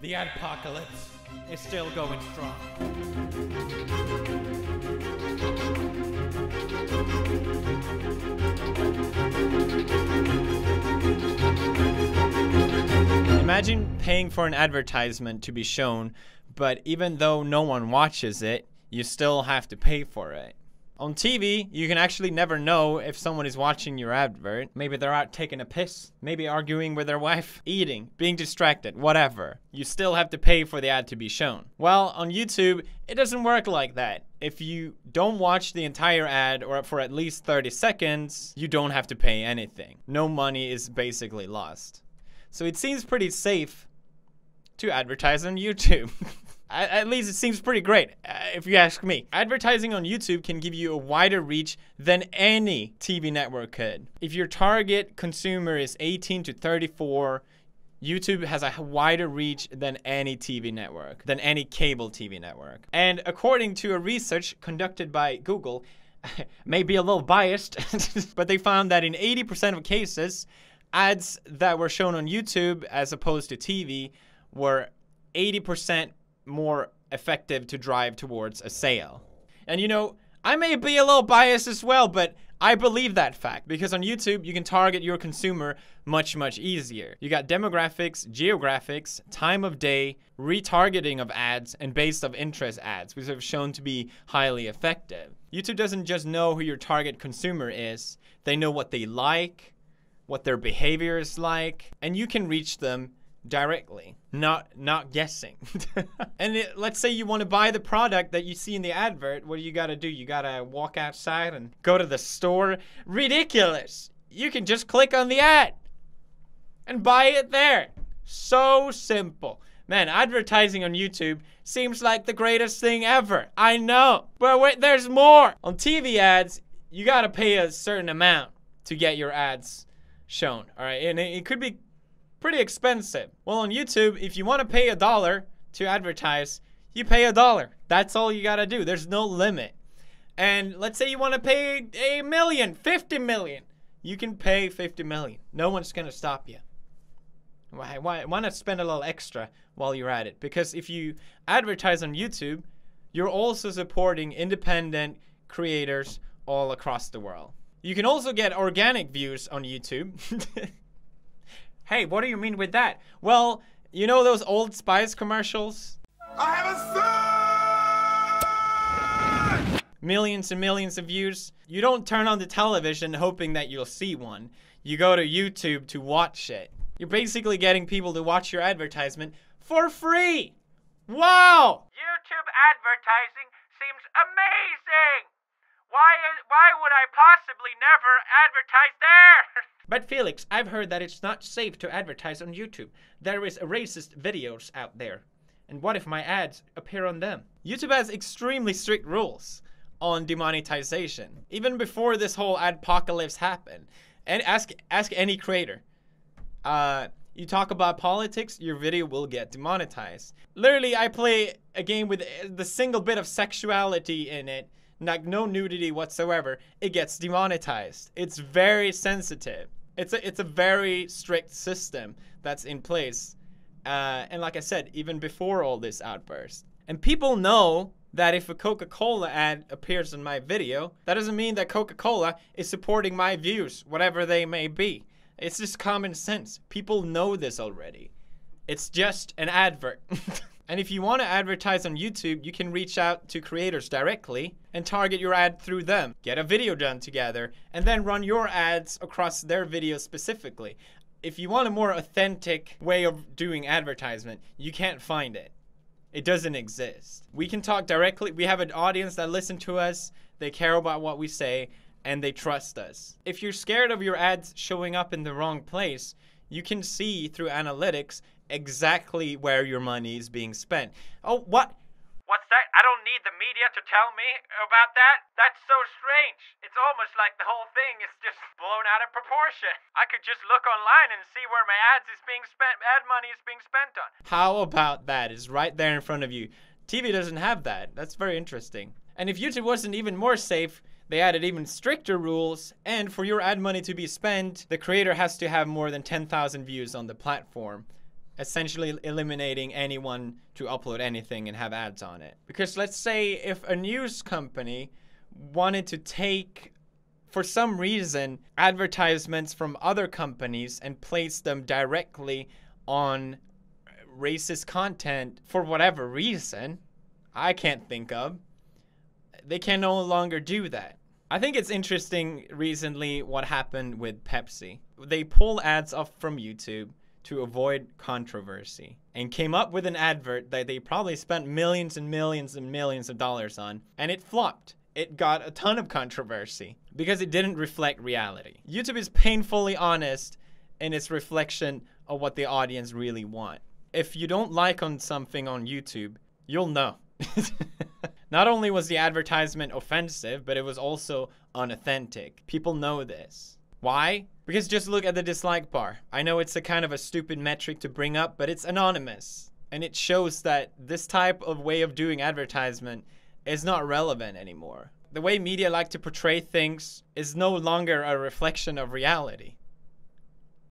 The adpocalypse is still going strong. Imagine paying for an advertisement to be shown, but even though no one watches it, you still have to pay for it. On TV, you can actually never know if someone is watching your advert. Maybe they're out taking a piss, maybe arguing with their wife, eating, being distracted, whatever. You still have to pay for the ad to be shown. Well, on YouTube, it doesn't work like that. If you don't watch the entire ad or for at least 30 seconds, you don't have to pay anything. No money is basically lost. So it seems pretty safe to advertise on YouTube. At least it seems pretty great, if you ask me. Advertising on YouTube can give you a wider reach than any TV network could. If your target consumer is 18 to 34, YouTube has a wider reach than any TV network, than any cable TV network. And according to a research conducted by Google, may be a little biased, but they found that in 80% of cases, ads that were shown on YouTube as opposed to TV were 80% more effective to drive towards a sale. And you know, I may be a little biased as well, but I believe that fact because on YouTube, you can target your consumer much easier. You got demographics, geographics, time of day, retargeting of ads, and based of interest ads, which have shown to be highly effective. YouTube doesn't just know who your target consumer is, they know what they like, what their behavior is like, and you can reach them directly, not guessing. And let's say you want to buy the product that you see in the advert. What do? You gotta do? You gotta walk outside and go to the store. Ridiculous. You can just click on the ad and buy it there. So simple. Man, advertising on YouTube seems like the greatest thing ever. I know, but wait, there's more. On TV ads, you gotta pay a certain amount to get your ads shown, all right? And it could be pretty expensive. Well, on YouTube, if you want to pay $1 to advertise, you pay $1. That's all you gotta do. There's no limit. And let's say you want to pay $1 million, $50 million. You can pay $50 million. No one's gonna stop you. Why not spend a little extra while you're at it? Because if you advertise on YouTube, you're also supporting independent creators all across the world. You can also get organic views on YouTube. Hey, what do you mean with that? Well, you know those Old Spice commercials? I have a son! Millions and millions of views. You don't turn on the television hoping that you'll see one. You go to YouTube to watch it. You're basically getting people to watch your advertisement for free. Wow! YouTube advertising seems amazing. Why would I possibly never advertise there? But Felix, I've heard that it's not safe to advertise on YouTube. There is racist videos out there. And what if my ads appear on them? YouTube has extremely strict rules on demonetization. Even before this whole adpocalypse happened. And ask any creator. You talk about politics, your video will get demonetized. Literally, I play a game with the single bit of sexuality in it, like no nudity whatsoever, it gets demonetized. It's very sensitive. It's a very strict system that's in place. And like I said, even before all this outburst. And people know that if a Coca-Cola ad appears in my video, that doesn't mean that Coca-Cola is supporting my views, whatever they may be. It's just common sense. People know this already. It's just an advert. And if you want to advertise on YouTube, you can reach out to creators directly and target your ad through them. Get a video done together and then run your ads across their videos specifically. If you want a more authentic way of doing advertisement, you can't find it. It doesn't exist. We can talk directly. We have an audience that listen to us. They care about what we say and they trust us. If you're scared of your ads showing up in the wrong place, you can see through analytics exactly where your money is being spent. Oh, what? What's that? I don't need the media to tell me about that? That's so strange. It's almost like the whole thing is just blown out of proportion. I could just look online and see where my ad money is being spent on. How about that? It's right there in front of you. TV doesn't have that. That's very interesting. And if YouTube wasn't even more safe, they added even stricter rules, and for your ad money to be spent, the creator has to have more than 10,000 views on the platform essentially eliminating anyone to upload anything and have ads on it. Because let's say if a news company wanted to take, for some reason, advertisements from other companies and place them directly on racist content for whatever reason I can't think of, they can no longer do that. I think it's interesting recently what happened with Pepsi. They pulled ads off from YouTube to avoid controversy and came up with an advert that they probably spent millions and millions and millions of dollars on, and it flopped. It got a ton of controversy because it didn't reflect reality. YouTube is painfully honest in its reflection of what the audience really want. If you don't like on something on YouTube, you'll know. Not only was the advertisement offensive, but it was also unauthentic. People know this. Why? Because just look at the dislike bar. I know it's a kind of a stupid metric to bring up, but it's anonymous. And it shows that this type of way of doing advertisement is not relevant anymore. The way media like to portray things is no longer a reflection of reality.